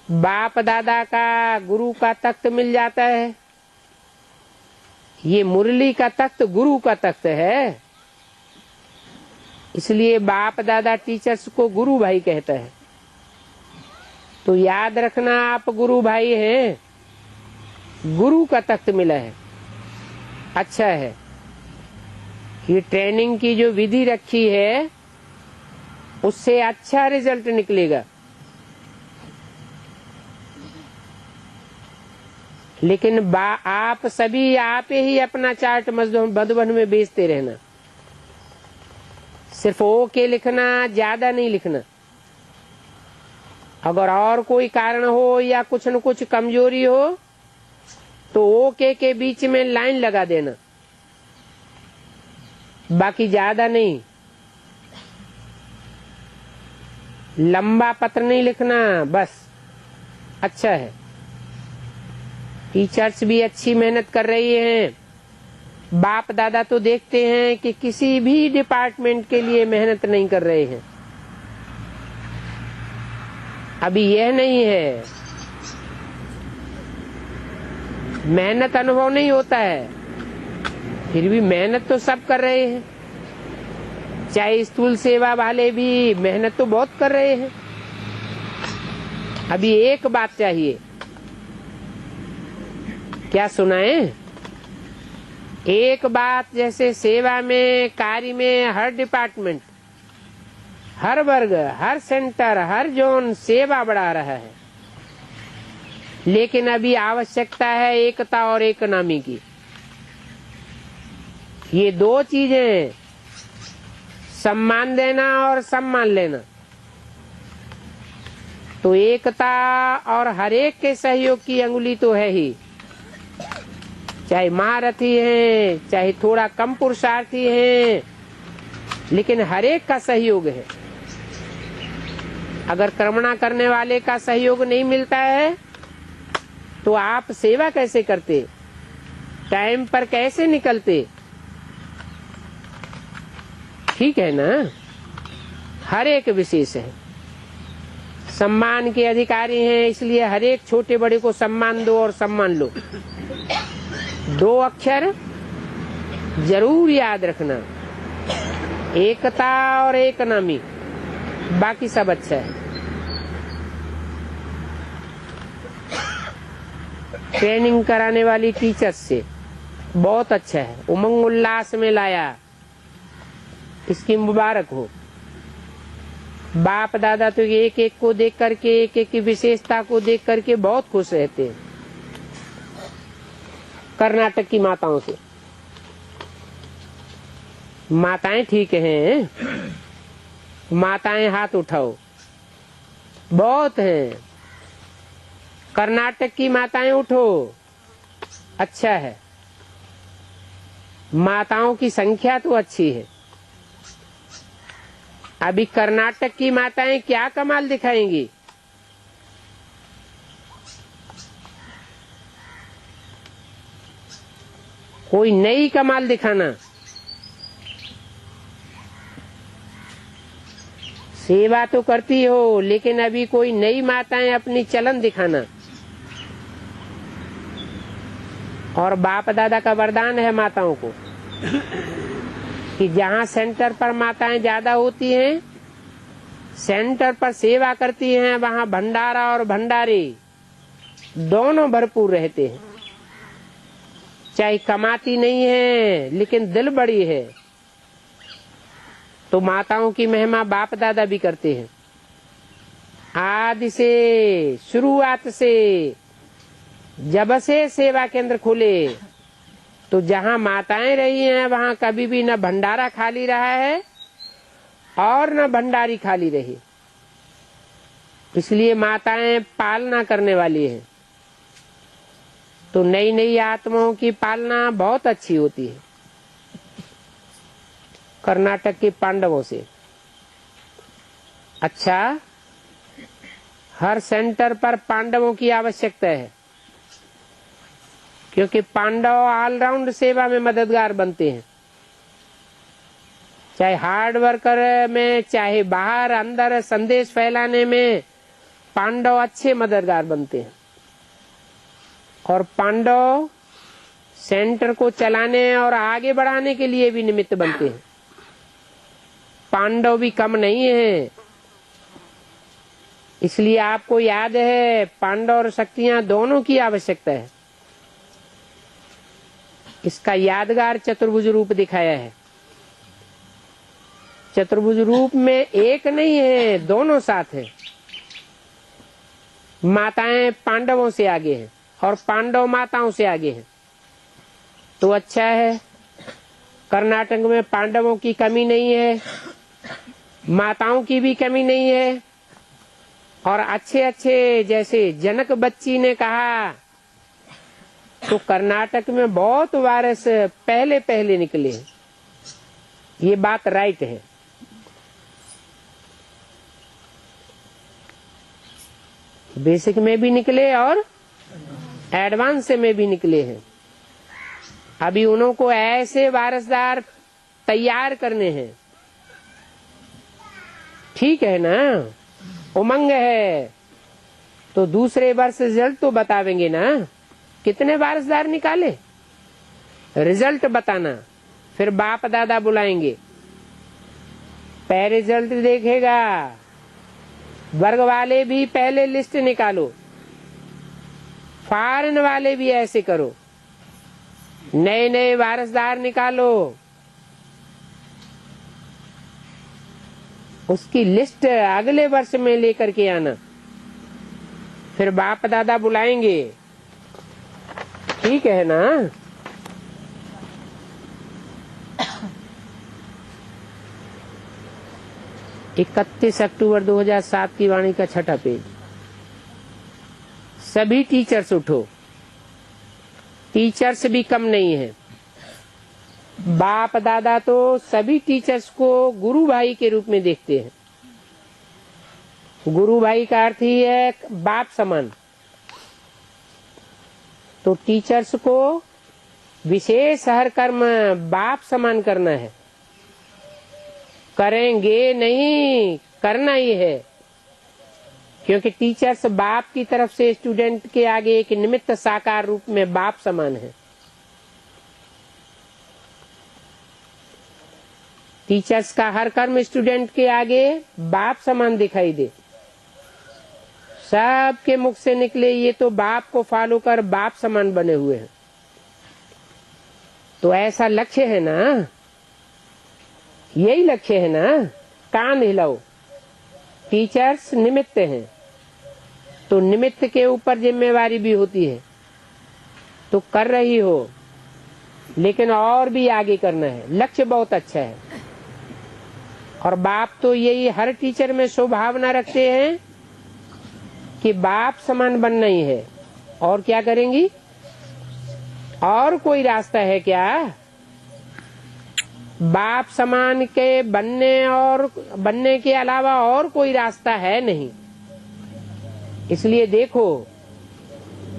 बाप दादा का, गुरु का तख्त मिल जाता है। ये मुरली का तख्त गुरु का तख्त है। इसलिए बाप दादा टीचर्स को गुरु भाई कहता है। तो याद रखना, आप गुरु भाई हैं। गुरु का तख्त मिला है, अच्छा है। ये ट्रेनिंग की जो विधि रखी है, उससे अच्छा रिजल्ट निकलेगा। लेकिन आप सभी आप ही अपना चार्ट मधुबन में बेचते रहना। सिर्फ ओके लिखना, ज्यादा नहीं लिखना। अगर और कोई कारण हो या कुछ न कुछ कमजोरी हो, तो ओके के बीच में लाइन लगा देना, बाकी ज्यादा नहीं। लंबा पत्र नहीं लिखना, बस। अच्छा है। टीचर्स भी अच्छी मेहनत कर रही हैं। बाप दादा तो देखते हैं कि किसी भी डिपार्टमेंट के लिए मेहनत नहीं कर रहे हैं। अभी यह नहीं है, मेहनत अनुभव नहीं होता है, फिर भी मेहनत तो सब कर रहे हैं। चाहे स्थूल सेवा वाले भी मेहनत तो बहुत कर रहे हैं। अभी एक बात चाहिए, क्या सुनाएं? एक बात, जैसे सेवा में, कार्य में, हर डिपार्टमेंट, हर वर्ग, हर सेंटर, हर जोन सेवा बढ़ा रहा है। लेकिन अभी आवश्यकता है एकता और एकनामी की। ये 2 चीजें, सम्मान देना और सम्मान लेना। तो एकता और हरेक के सहयोग की अंगुली तो है ही। चाहे महारथी हैं, चाहे थोड़ा कम पुरुषार्थी हैं, लेकिन हरेक का सहयोग है। अगर कर्मणा करने वाले का सहयोग नहीं मिलता है, तो आप सेवा कैसे करते, टाइम पर कैसे निकलते? ठीक है ना? हर एक विशेष है। सम्मान के अधिकारी हैं, इसलिए हर एक छोटे बड़े को सम्मान दो और सम्मान लो। 2 अक्षर जरूर याद रखना, एकता और एकनामी, बाकी सब अच्छा है। ट्रेनिंग कराने वाली टीचर्स से बहुत अच्छा है, उमंग उल्लास में लाया। इसकी मुबारक हो। बाप दादा तो एक एक को देख करके, एक एक की विशेषता को देख करके बहुत खुश रहते हैं। कर्नाटक की माताओं से, माताएं ठीक हैं, माताएं हाथ उठाओ, बहुत हैं। कर्नाटक की माताएं उठो, अच्छा है, माताओं की संख्या तो अच्छी है। अभी कर्नाटक की माताएं क्या कमाल दिखाएंगी। कोई नई कमाल दिखाना। सेवा तो करती हो, लेकिन अभी कोई नई माताएं अपनी चलन दिखाना। और बाप दादा का वरदान है माताओं को कि जहाँ सेंटर पर माताएं ज्यादा होती हैं, सेंटर पर सेवा करती हैं, वहाँ भंडारा और भंडारी दोनों भरपूर रहते हैं। चाहे कमाती नहीं है लेकिन दिल बड़ी है, तो माताओं की महिमा बाप दादा भी करते हैं। आदि से, शुरुआत से, जब से सेवा केंद्र खुले, तो जहाँ माताएं रही हैं वहाँ कभी भी न भंडारा खाली रहा है और न भंडारी खाली रही। इसलिए माताएं पालना करने वाली हैं। तो नई नई आत्माओं की पालना बहुत अच्छी होती है। कर्नाटक के पांडवों से अच्छा, हर सेंटर पर पांडवों की आवश्यकता है, क्योंकि पांडव ऑलराउंड सेवा में मददगार बनते हैं। चाहे हार्ड वर्कर में, चाहे बाहर अंदर संदेश फैलाने में पांडव अच्छे मददगार बनते हैं। और पांडव सेंटर को चलाने और आगे बढ़ाने के लिए भी निमित्त बनते हैं। पांडव भी कम नहीं है। इसलिए आपको याद है, पांडव और शक्तियां दोनों की आवश्यकता है। इसका यादगार चतुर्भुज रूप दिखाया है। चतुर्भुज रूप में एक नहीं है, दोनों साथ है। माताएं पांडवों से आगे हैं और पांडव माताओं से आगे हैं। तो अच्छा है, कर्नाटक में पांडवों की कमी नहीं है, माताओं की भी कमी नहीं है। और अच्छे अच्छे, जैसे जनक बच्ची ने कहा, तो कर्नाटक में बहुत वारिस पहले पहले निकले। ये बात राइट है। बेसिक में भी निकले और एडवांस में भी निकले हैं। अभी उन्हों को ऐसे वारसदार तैयार करने हैं। ठीक है ना, उमंग है तो दूसरे वर्ष रिजल्ट तो बतावेंगे ना, कितने वारसदार निकाले, रिजल्ट बताना। फिर बाप दादा बुलाएंगे, पहले रिजल्ट देखेगा। वर्ग वाले भी पहले लिस्ट निकालो, फॉरेन वाले भी ऐसे करो, नए नए वारसदार निकालो, उसकी लिस्ट अगले वर्ष में लेकर के आना। फिर बाप दादा बुलाएंगे, ठीक है ना। 31 अक्टूबर 2007 की वाणी का 6ठा पेज। सभी टीचर्स उठो, टीचर्स भी कम नहीं है। बाप दादा तो सभी टीचर्स को गुरु भाई के रूप में देखते हैं। गुरु भाई का अर्थ ही है बाप समान। तो टीचर्स को विशेष हर कर्म बाप समान करना है। करेंगे नहीं, करना ही है, क्योंकि टीचर्स बाप की तरफ से स्टूडेंट के आगे एक निमित्त साकार रूप में बाप समान है। टीचर्स का हर कर्म स्टूडेंट के आगे बाप समान दिखाई दे। सबके मुख से निकले, ये तो बाप को फॉलो कर बाप समान बने हुए हैं। तो ऐसा लक्ष्य है ना यही लक्ष्य है ना। कान हिलाओ, टीचर्स निमित्त हैं, तो निमित्त के ऊपर जिम्मेवारी भी होती है। तो कर रही हो, लेकिन और भी आगे करना है। लक्ष्य बहुत अच्छा है, और बाप तो यही हर टीचर में स्वभावना रखते हैं कि बाप समान बनना ही है। और क्या करेंगी? और कोई रास्ता है क्या? बाप समान के बनने के अलावा और कोई रास्ता है नहीं। इसलिए देखो,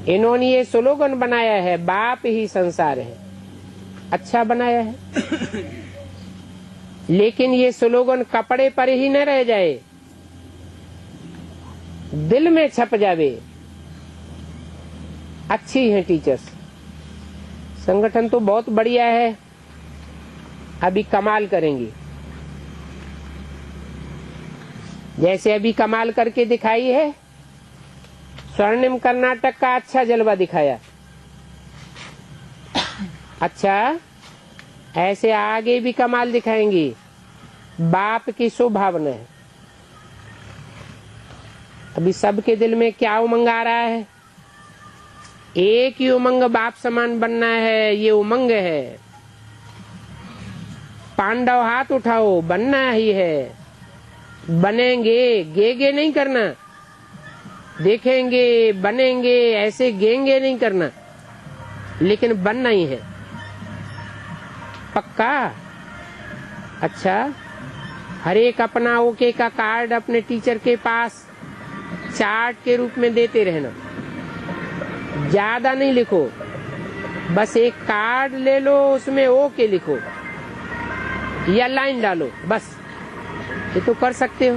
इन्होंने ये स्लोगन बनाया है, बाप ही संसार है। अच्छा बनाया है, लेकिन ये स्लोगन कपड़े पर ही न रह जाए, दिल में छप जावे। अच्छी है टीचर्स, संगठन तो बहुत बढ़िया है, अभी कमाल करेंगी। जैसे अभी कमाल करके दिखाई है, स्वर्णिम कर्नाटक का अच्छा जलवा दिखाया। अच्छा, ऐसे आगे भी कमाल दिखाएंगी। बाप की स्वभावना है। अभी सबके दिल में क्या उमंग आ रहा है? एक ही उमंग, बाप समान बनना है। ये उमंग है। पांडव हाथ उठाओ, बनना ही है। बनेंगे, गे नहीं करना। देखेंगे, बनेंगे, ऐसे गेंगे नहीं करना, लेकिन बनना ही है। पक्का? अच्छा, हर एक अपना ओके का कार्ड अपने टीचर के पास चार्ट के रूप में देते रहना। ज्यादा नहीं लिखो, बस एक कार्ड ले लो, उसमें ओके लिखो या लाइन डालो, बस। ये तो कर सकते हो।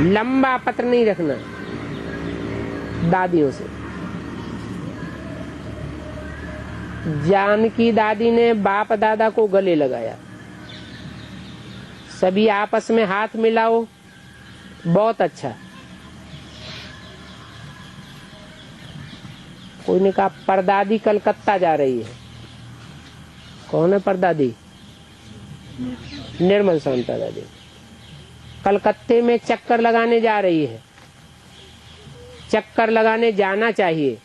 लंबा पत्र नहीं रखना। दादियों से, जानकी दादी ने बाप दादा को गले लगाया। सभी आपस में हाथ मिलाओ, बहुत अच्छा। कोई ने कहा परदादी कलकत्ता जा रही है। कौन है परदादी? निर्मल शांता दादी कलकत्ते में चक्कर लगाने जा रही है। चक्कर लगाने जाना चाहिए।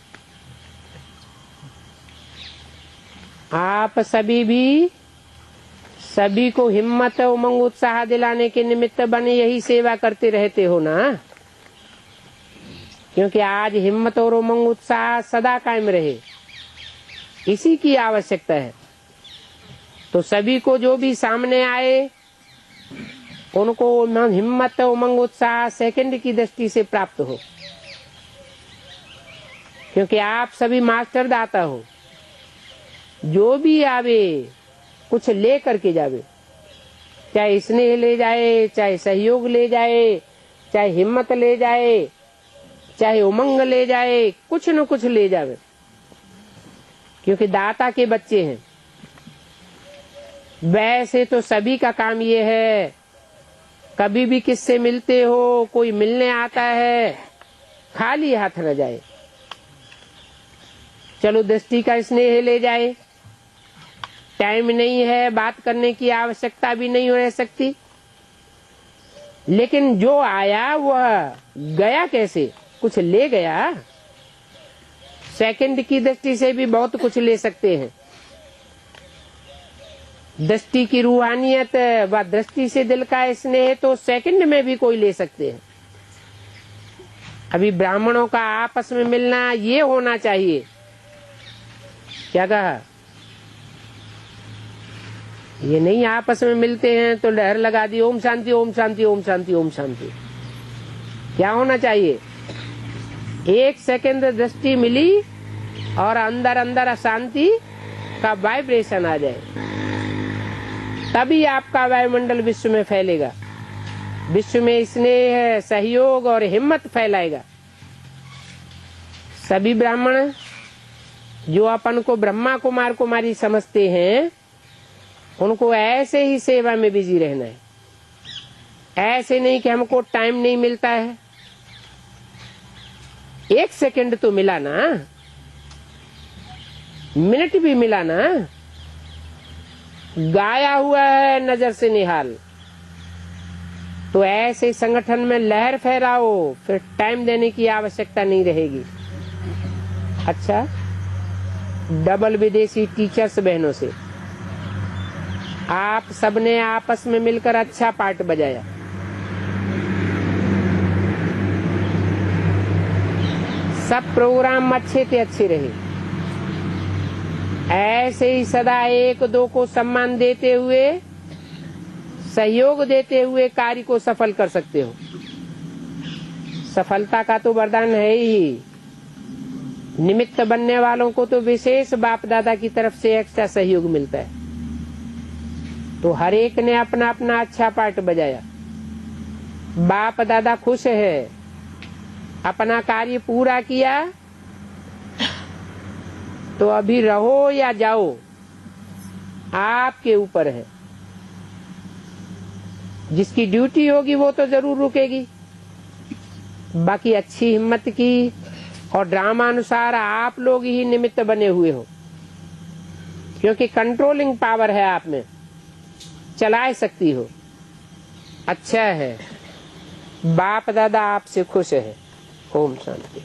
आप सभी भी सभी को हिम्मत उमंग उत्साह दिलाने के निमित्त बने यही सेवा करते रहते हो ना, क्योंकि आज हिम्मत और उमंग उत्साह सदा कायम रहे, इसी की आवश्यकता है। तो सभी को जो भी सामने आए उनको हिम्मत उमंग उत्साह सेकंड की दृष्टि से प्राप्त हो, क्योंकि आप सभी मास्टर दाता हो। जो भी आवे कुछ ले करके जावे, चाहे स्नेह ले जाए, चाहे सहयोग ले जाए, चाहे हिम्मत ले जाए, चाहे उमंग ले जाए, कुछ न कुछ ले जावे, क्योंकि दाता के बच्चे हैं। वैसे तो सभी का काम ये है, कभी भी किससे मिलते हो, कोई मिलने आता है, खाली हाथ न जाए। चलो दृष्टि का स्नेह ले जाए, टाइम नहीं है, बात करने की आवश्यकता भी नहीं रह सकती, लेकिन जो आया वह गया कैसे? कुछ ले गया। सेकंड की दृष्टि से भी बहुत कुछ ले सकते हैं। दृष्टि की रूहानियत व दृष्टि से दिल का स्नेह तो सेकंड में भी कोई ले सकते हैं। अभी ब्राह्मणों का आपस में मिलना ये होना चाहिए। क्या कहा? ये नहीं आपस में मिलते हैं तो लहर लगा दी, ओम शांति ओम शांति ओम शांति ओम शांति। क्या होना चाहिए? एक सेकंड दृष्टि मिली और अंदर अंदर अशांति का वाइब्रेशन आ जाए, तभी आपका वायुमंडल विश्व में फैलेगा। विश्व में स्नेह, सहयोग और हिम्मत फैलाएगा। सभी ब्राह्मण जो अपन को ब्रह्मा कुमार कुमारी समझते हैं, उनको ऐसे ही सेवा में बिजी रहना है। ऐसे नहीं कि हमको टाइम नहीं मिलता है। एक सेकंड तो मिला ना, मिनट भी मिला ना, गाया हुआ है नजर से निहाल। तो ऐसे संगठन में लहर फहराओ, फिर टाइम देने की आवश्यकता नहीं रहेगी। अच्छा, डबल विदेशी टीचर्स बहनों से आप सबने आपस में मिलकर अच्छा पार्ट बजाया। सब प्रोग्राम अच्छे थे, अच्छे रहे। ऐसे ही सदा एक दो को सम्मान देते हुए, सहयोग देते हुए कार्य को सफल कर सकते हो। सफलता का तो वरदान है ही, निमित्त बनने वालों को तो विशेष बाप दादा की तरफ से एक्स्ट्रा सहयोग मिलता है। तो हर एक ने अपना अपना अच्छा पार्ट बजाया। बाप दादा खुश है, अपना कार्य पूरा किया। तो अभी रहो या जाओ, आपके ऊपर है। जिसकी ड्यूटी होगी वो तो जरूर रुकेगी। बाकी अच्छी हिम्मत की और ड्रामा अनुसार आप लोग ही निमित्त बने हुए हो, क्योंकि कंट्रोलिंग पावर है आप में, चला सकती हो। अच्छा है, बाप दादा आपसे खुश है। ओम शांति।